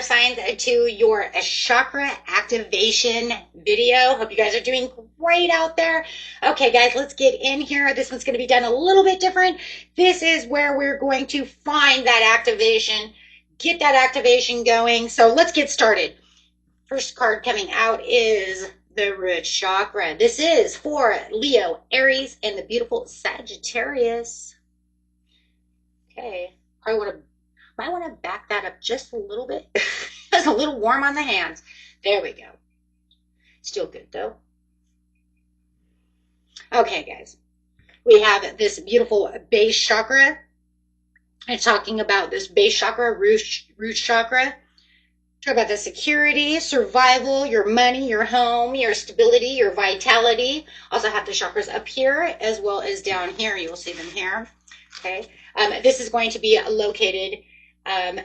fire signs, to your chakra activation video. Hope you guys are doing great out there. Okay, guys, let's get in here. This one's going to be done a little bit different. This is where we're going to find that activation, get that activation going. So let's get started. First card coming out is the root chakra. This is for Leo, Aries, and the beautiful Sagittarius. Okay, might want to back that up just a little bit. It's a little warm on the hands. There we go. Still good though. Okay, guys. We have this beautiful base chakra. And talking about this base chakra, root chakra. Talk about the security, survival, your money, your home, your stability, your vitality. Also have the chakras up here as well as down here. You will see them here. Okay. This is going to be located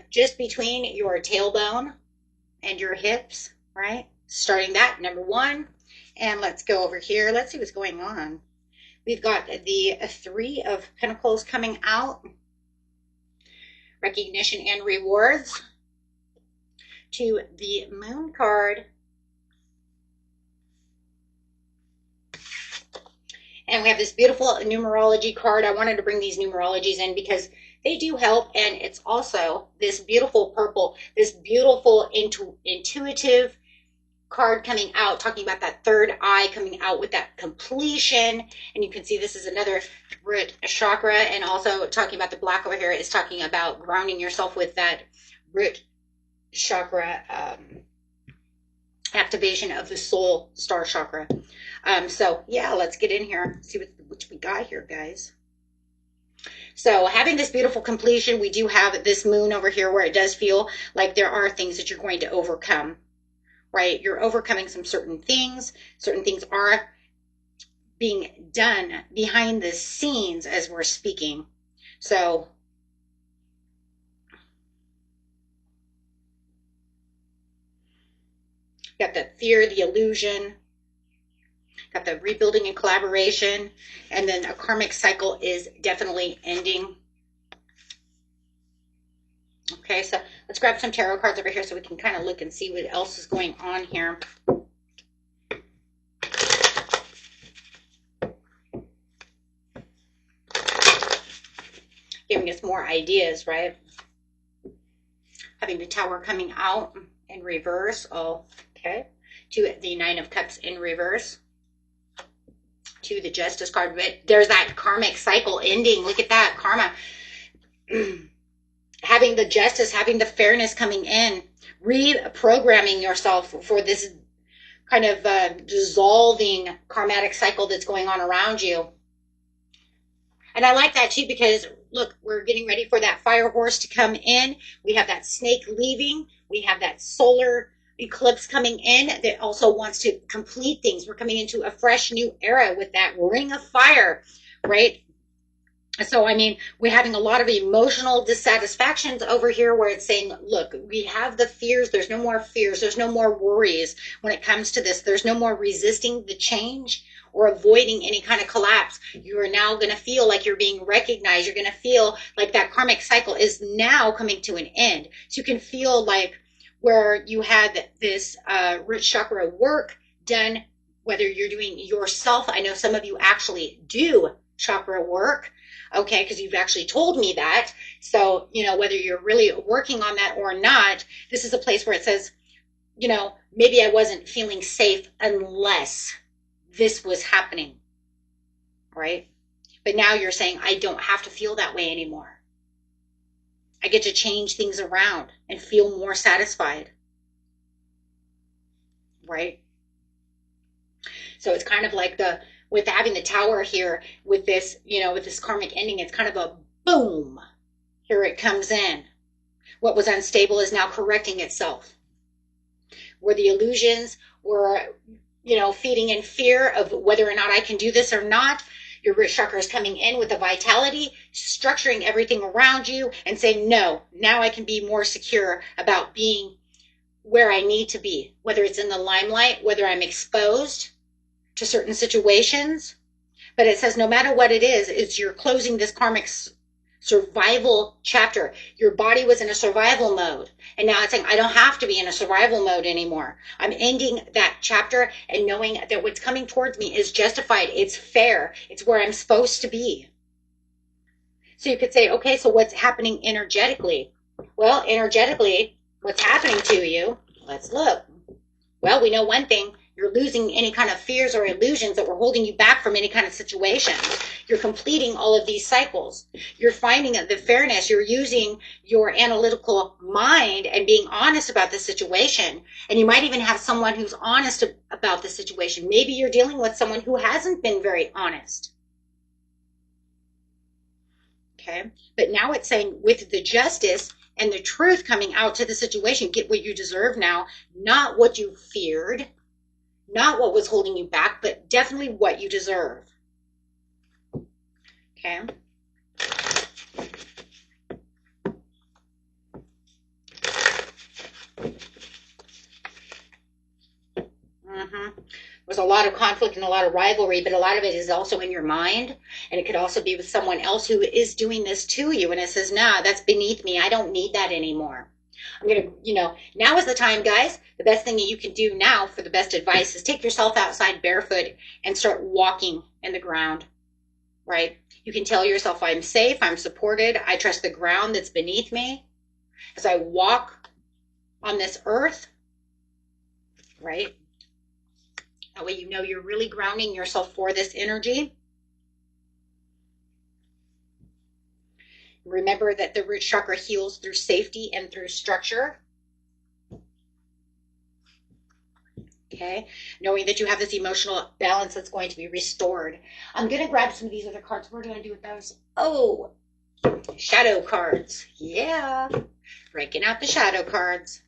just between your tailbone and your hips, right? Starting that, number one. And let's go over here. Let's see what's going on. We've got the Three of Pentacles coming out. Recognition and rewards. To the Moon card. And we have this beautiful numerology card. I wanted to bring these numerologies in because they do help. And it's also this beautiful purple, this beautiful intuitive card coming out, talking about that third eye coming out with that completion. And you can see this is another root chakra. And also talking about the black over here is talking about grounding yourself with that root chakra activation of the soul star chakra. So yeah, let's get in here, see what we got here, guys. So having this beautiful completion, we do have this moon over here where it does feel like there are things that you're going to overcome, right? You're overcoming some certain things. Certain things are being done behind the scenes as we're speaking. So got the fear, the illusion, got the rebuilding and collaboration, and then a karmic cycle is definitely ending. Okay, so let's grab some tarot cards over here so we can kind of look and see what else is going on here. Giving us more ideas, right? Having the Tower coming out in reverse. Oh, okay. To the Nine of Cups in reverse. To the Justice card. But there's that karmic cycle ending. Look at that. Karma. Having the justice, having the fairness coming in. Reprogramming yourself for this kind of dissolving karmatic cycle that's going on around you. And I like that too because, look, we're getting ready for that fire horse to come in. We have that snake leaving. We have that solar eclipse coming in that also wants to complete things. We're coming into a fresh new era with that ring of fire, right? So, I mean, we're having a lot of emotional dissatisfactions over here where it's saying, look, we have the fears. There's no more fears. There's no more worries when it comes to this. There's no more resisting the change or avoiding any kind of collapse. You are now going to feel like you're being recognized. You're going to feel like that karmic cycle is now coming to an end. So you can feel like where you had this root chakra work done, whether you're doing yourself. I know some of you actually do chakra work, okay, because you've actually told me that. So, you know, whether you're really working on that or not, this is a place where it says, you know, maybe I wasn't feeling safe unless this was happening, right? But now you're saying, I don't have to feel that way anymore. I get to change things around and feel more satisfied, right? So it's kind of like with having the Tower here with this, you know, with this karmic ending, it's kind of a boom. Here it comes in. What was unstable is now correcting itself. Where the illusions were, you know, feeding in fear of whether or not I can do this or not, your root chakra is coming in with a vitality, structuring everything around you and saying, no, now I can be more secure about being where I need to be, whether it's in the limelight, whether I'm exposed to certain situations. But it says no matter what it is, it's you're closing this karmic survival chapter. Your body was in a survival mode. And now it's saying, I don't have to be in a survival mode anymore. I'm ending that chapter and knowing that what's coming towards me is justified. It's fair. It's where I'm supposed to be. So you could say, okay, so what's happening energetically? Well, energetically, what's happening to you? Let's look. Well, we know one thing. You're losing any kind of fears or illusions that were holding you back from any kind of situation. You're completing all of these cycles. You're finding the fairness. You're using your analytical mind and being honest about the situation. And you might even have someone who's honest about the situation. Maybe you're dealing with someone who hasn't been very honest. Okay. But now it's saying with the justice and the truth coming out to the situation, get what you deserve now, not what you feared. Not what was holding you back, but definitely what you deserve. Okay. There's a lot of conflict and a lot of rivalry, but a lot of it is also in your mind. And it could also be with someone else who is doing this to you. And it says, nah, that's beneath me. I don't need that anymore. I'm going to, now is the time, guys. The best thing you can do now for the best advice is take yourself outside barefoot and start walking in the ground, right? You can tell yourself, I'm safe, I'm supported, I trust the ground that's beneath me as I walk on this earth, right? That way you're really grounding yourself for this energy. Remember that the root chakra heals through safety and through structure. Okay, knowing that you have this emotional balance that's going to be restored. I'm going to grab some of these other cards. What are going to do with those? Oh, shadow cards. Yeah, breaking out the shadow cards.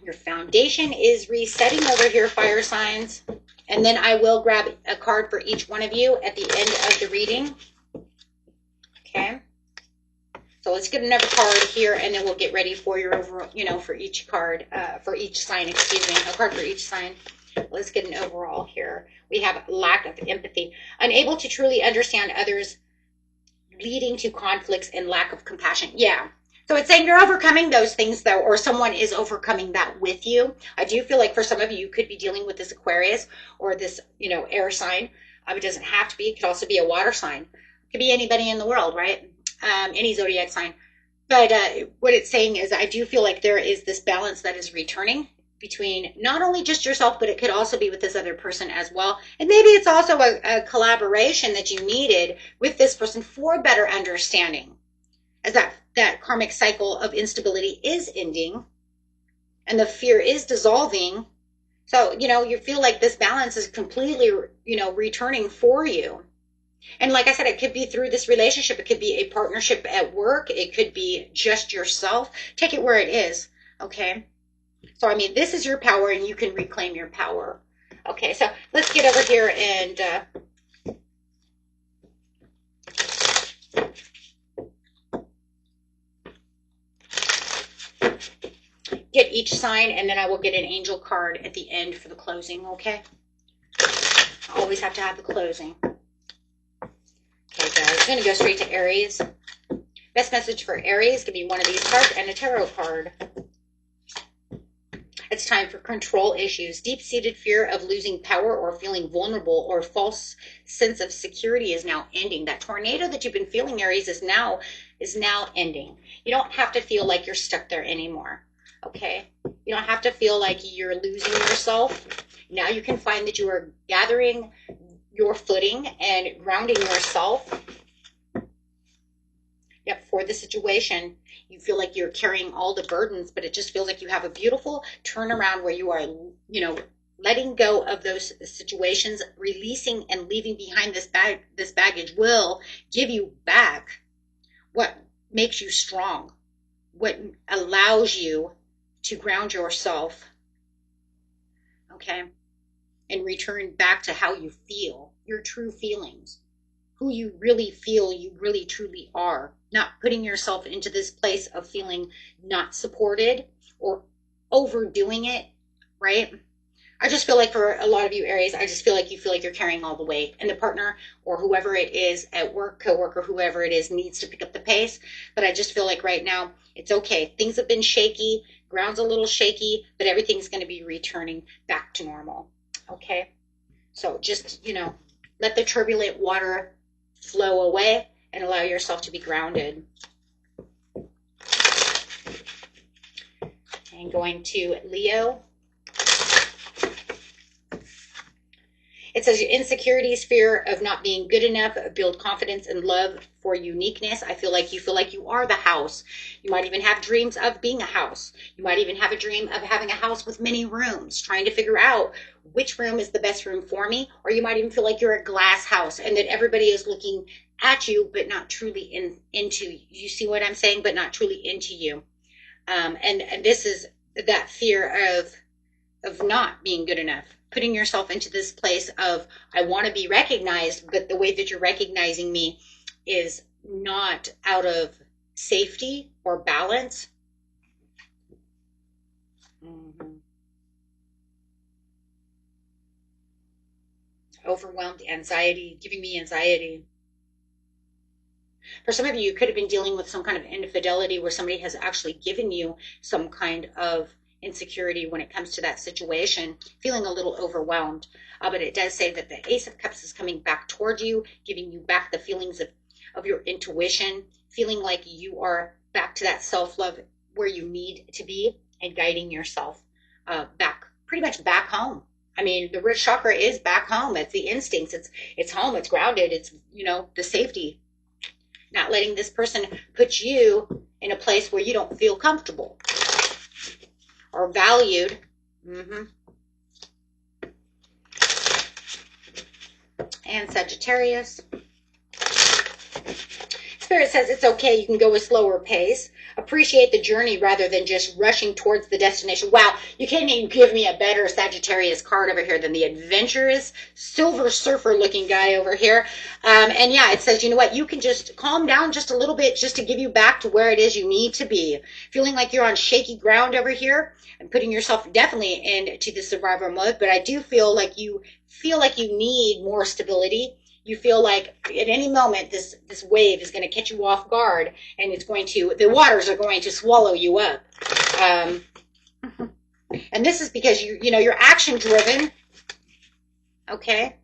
Your foundation is resetting over here, fire signs. And then I will grab a card for each one of you at the end of the reading. Okay. So let's get another card here, and then we'll get ready for your overall, for each card, for each sign, excuse me, a card for each sign. Let's get an overall here. We have lack of empathy, unable to truly understand others, leading to conflicts and lack of compassion. Yeah. So it's saying you're overcoming those things, though, or someone is overcoming that with you. I do feel like for some of you, you could be dealing with this Aquarius or this, air sign. It doesn't have to be. It could also be a water sign. It could be anybody in the world, right? Any zodiac sign. But what it's saying is I do feel like there is this balance that is returning between not only just yourself, but it could also be with this other person as well. And maybe it's also a collaboration that you needed with this person for better understanding. As that karmic cycle of instability is ending and the fear is dissolving. So, you feel like this balance is completely, returning for you. And like I said, it could be through this relationship. It could be a partnership at work. It could be just yourself. Take it where it is. Okay. So, this is your power and you can reclaim your power. Okay. So let's get over here and, get each sign, and then I will get an angel card at the end for the closing, okay? I always have to have the closing. Okay, guys, I'm going to go straight to Aries. Best message for Aries could be one of these cards and a tarot card. It's time for control issues. Deep-seated fear of losing power or feeling vulnerable or false sense of security is now ending. That tornado that you've been feeling, Aries, is now ending. You don't have to feel like you're stuck there anymore. Okay, you don't have to feel like you're losing yourself. Now you can find that you are gathering your footing and grounding yourself. Yep, for the situation. You feel like you're carrying all the burdens, but it just feels like you have a beautiful turnaround where you are, letting go of those situations, releasing and leaving behind this baggage will give you back what makes you strong, what allows you to ground yourself, okay, and return back to how you feel, your true feelings, who you really feel you really truly are, not putting yourself into this place of feeling not supported or overdoing it, right? I just feel like for a lot of you Aries, I just feel like you feel like you're carrying all the weight, and the partner or whoever it is at work, coworker, whoever it is, needs to pick up the pace. But I just feel like right now it's okay. Things have been shaky, ground's a little shaky, but everything's going to be returning back to normal. Okay, so just, let the turbulent water flow away and allow yourself to be grounded. And going to Leo. It says your insecurities, fear of not being good enough, build confidence and love for uniqueness. I feel like you are the house. You might even have dreams of being a house. You might even have a dream of having a house with many rooms, trying to figure out which room is the best room for me. Or you might even feel like you're a glass house and that everybody is looking at you, but not truly into you. You see what I'm saying? But not truly into you. And this is that fear of not being good enough. Putting yourself into this place of, I want to be recognized, but the way that you're recognizing me is not out of safety or balance. Overwhelmed, anxiety, giving me anxiety. For some of you, you could have been dealing with some kind of infidelity where somebody has actually given you some kind of insecurity when it comes to that situation, feeling a little overwhelmed. But it does say that the Ace of Cups is coming back toward you, giving you back the feelings of your intuition, feeling like you are back to that self-love where you need to be, and guiding yourself back, pretty much back home. I mean, the root chakra is back home. It's the instincts. It's home. It's grounded. It's, the safety. Not letting this person put you in a place where you don't feel comfortable or valued. And Sagittarius. Spirit says it's okay. You can go a slower pace. Appreciate the journey rather than just rushing towards the destination. Wow, you can't even give me a better Sagittarius card over here than the adventurous silver surfer looking guy over here. And yeah, it says, you know what, you can just calm down just a little bit just to give you back to where it is you need to be. Feeling like you're on shaky ground over here and putting yourself definitely into the survivor mode. But I do feel like you need more stability. You feel like at any moment this wave is going to catch you off guard, and the waters are going to swallow you up. And this is because you're action driven. Okay.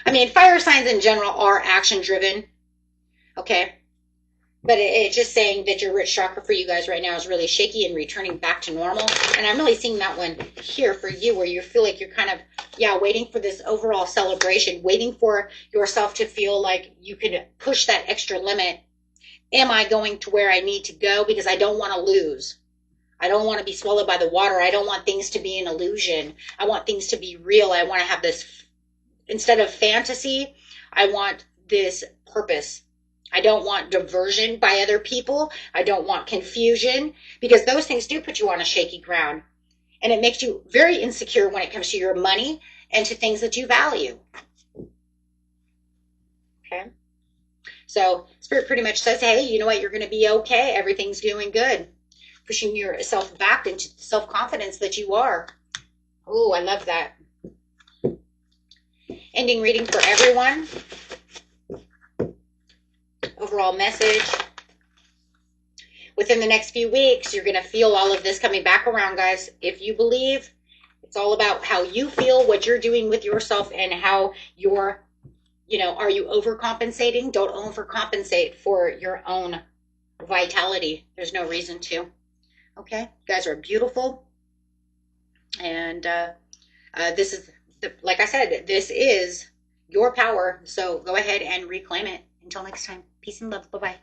I mean, fire signs in general are action driven. Okay. But it's just saying that your root chakra for you guys right now is really shaky and returning back to normal. And I'm really seeing that one here for you, where you feel like you're kind of, waiting for this overall celebration, waiting for yourself to feel like you can push that extra limit. Am I going to where I need to go? Because I don't want to lose. I don't want to be swallowed by the water. I don't want things to be an illusion. I want things to be real. I want to have this, instead of fantasy, I want this purpose. I don't want diversion by other people. I don't want confusion, because those things do put you on a shaky ground. And it makes you very insecure when it comes to your money and to things that you value. Okay. So Spirit pretty much says, hey, you know what? You're going to be okay. Everything's doing good. Pushing yourself back into the self-confidence that you are. Oh, I love that. Ending reading for everyone. Overall message. Within the next few weeks, you're going to feel all of this coming back around, guys. If you believe, it's all about how you feel, what you're doing with yourself, and how you're, are you overcompensating? Don't overcompensate for your own vitality. There's no reason to. Okay? You guys are beautiful. And this is, like I said, this is your power. So go ahead and reclaim it. Until next time, peace and love. Bye-bye.